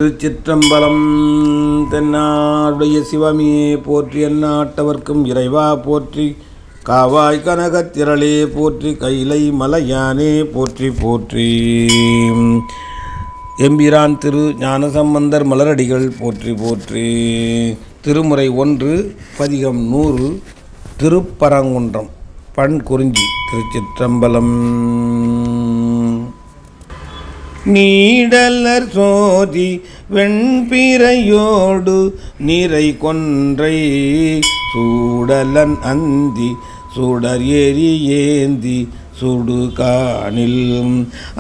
திருச்சிற்றம்பலம். தென்னாடுடைய சிவமியே போற்றி, எந்நாட்டவர்க்கும் இறைவா போற்றி, காவாய் கனகத்திரளே போற்றி, கைலை மலையானே போற்றி போற்றி. எம்பிரான் திரு ஞானசம்பந்தர் மலரடிகள் போற்றி போற்றி. திருமுறை 1 பதிகம் 100 திருப்பரங்குன்றம் பண் குறிஞ்சி. திருச்சிற்றம்பலம். நீடலர் சோதி வெண்பிறையோடு நிறை கொன்றை சூடலன் அந்தி சுடர் எரி ஏந்தி சுடுகானில்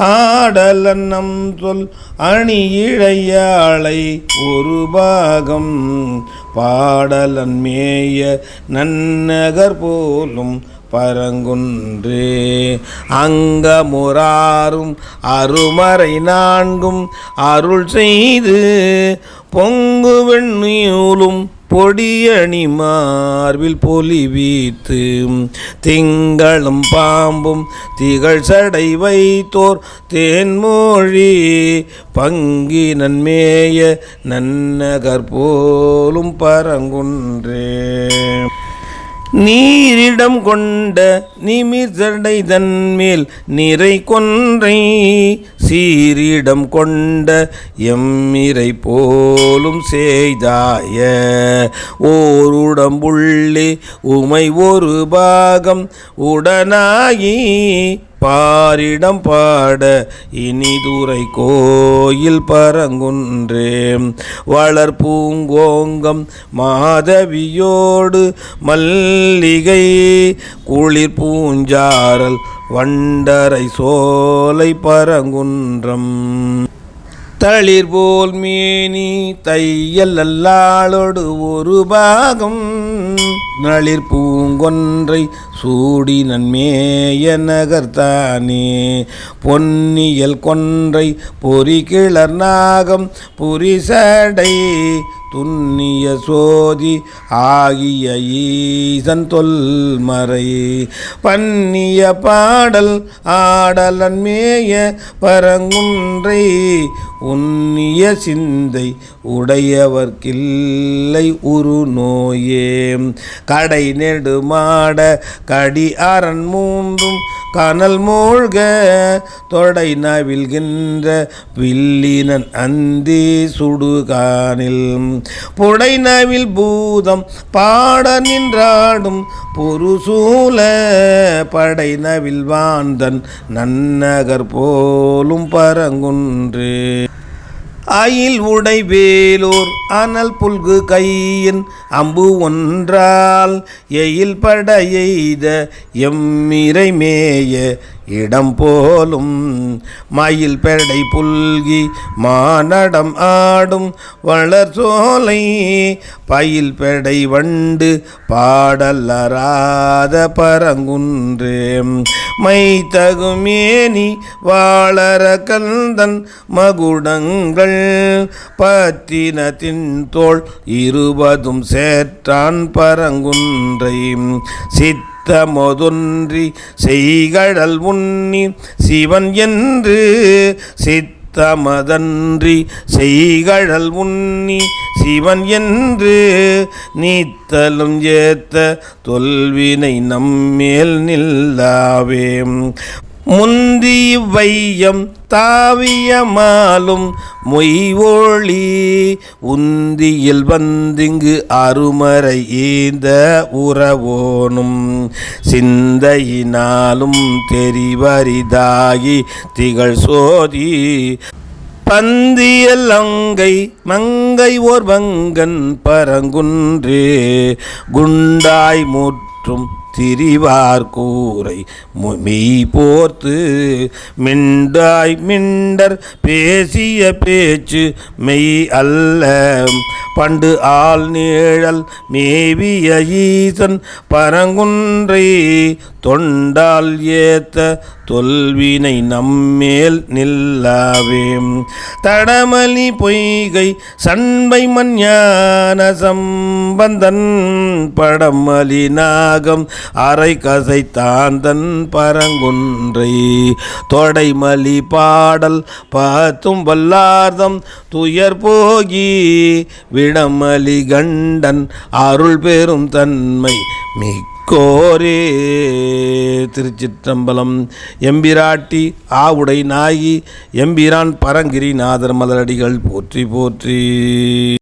ஆடலன் நம் சொல் அணி இழையாளை ஒரு பாகம் பாடலன் மேய நன்னகர் போலும் பரங்குன்றே அங்கமுறாரும் அருமறை 4 அருள் செய்து பொங்கு வெண்ணியூலும் பொடியணி மார்பில் பொலிவீத்து திங்களும் பாம்பும் திகழ் சடை வைத்தோர் தேன்மொழி பங்கினன் மேய நன்னகர் போலும் பரங்குன்றே நீரிடம் கொண்ட நிமிர்சடை தன்மேல் நிறை கொன்றை சீரிடம் கொண்ட எம்மிரை போலும் செய்தாய ஓருடம்புள்ளே உமை ஒரு பாகம் உடனாயி பாரிடம் பாட இனிதுரை கோயில் பரங்குன்றே வளர்பூங்கோங்கம் மாதவியோடு மல்லிகை குளிர் பூஞ்சாரல் வண்டரை சோலை பரங்குன்றம் தளிர்போல் மேனி தையல் அல்லாளோடு ஒரு பாகம் நளிர் பூங்கொன்றை சூடி நன்மேய நகர்த்தானே பொன்னியல் கொன்றை பொறி கிளர் நாகம் புரிசடை துன்னிய சோதி ஆகிய ஈசன் தொல்மறை பன்னிய பாடல் ஆடலன் மேய பரங்குன்றை உன்னிய சிந்தை உடையவர்க்கில்லை உரு நோயே கடை நெடுமாட கடி அரண் 3 கனல் மூழ்க தொடை நவில்கின்ற வில்லினன் அந்தி சுடுகானில் புடை நவில் பூதம் பாட நின்றாடும் பொருசூல படை நவில் வாந்தன் நன்னகர் போலும் பரங்குன்றே அயில் உடை வேலோர் அனல் புல்கு கையின் அம்பு ஒன்றால் எயில் பட எய்த எம்மிரை மேய இடம் போலும் மயில் பெடை புல்கி மானடம் ஆடும் வளர் சோலை பயில் பெடை வண்டு பாடலராத பரங்குன்றே மைத்தகுமேனி வாளர கந்தன் மகுடங்கள் பத்தினத்தின் தோள் 20 சேற்றான் பரங்குன்றை சித்தமொதொன்றி செய்கடல் உன்னி சிவன் என்று சித்தமதன்றி செய்கடல் உன்னி சிவன் என்று நீத்தலும் ஏத்த தொல்வினை நம்மேல் நில்லாவே முந்தி வையம் தாவிய மாலும் மொய்வோழி உந்தியில் வந்திங்கு அருமறை ஏந்த உறவோனும் சிந்தையினாலும் தெரிவரிதாகி திகழ் சோதி பந்தியல் அங்கை மங்கை ஓர் வங்கன் பரங்குன்றே குண்டாய் முற்றும் திரிவார் கூரை மெய் போர்த்து மிண்டாய் மிண்டர் பேசிய பேச்சு மெய் அல்ல பண்டு ஆள் நீழல் மேவிய ஈசன் பரங்குன்றை தொண்டால் ஏத்த தொல்வினை நம்மேல் நில்லாவே தடமலி பொய்கை சண்பை மஞ்ஞான சம்பந்தன் படமலி நாகம் அரை கசைத்தாந்தன் பரங்குன்றை தொடைமலி பாடல் பாத்தும் வல்லார்தம் துயர் போகி விடமலி கண்டன் அருள் பெரும் தன்மை மிக்கோரே. திருச்சிற்றம்பலம். எம்பிராட்டி ஆவுடை நாயகி எம்பிரான் பரங்கிரிநாதர் மலரடிகள் போற்றி போற்றி.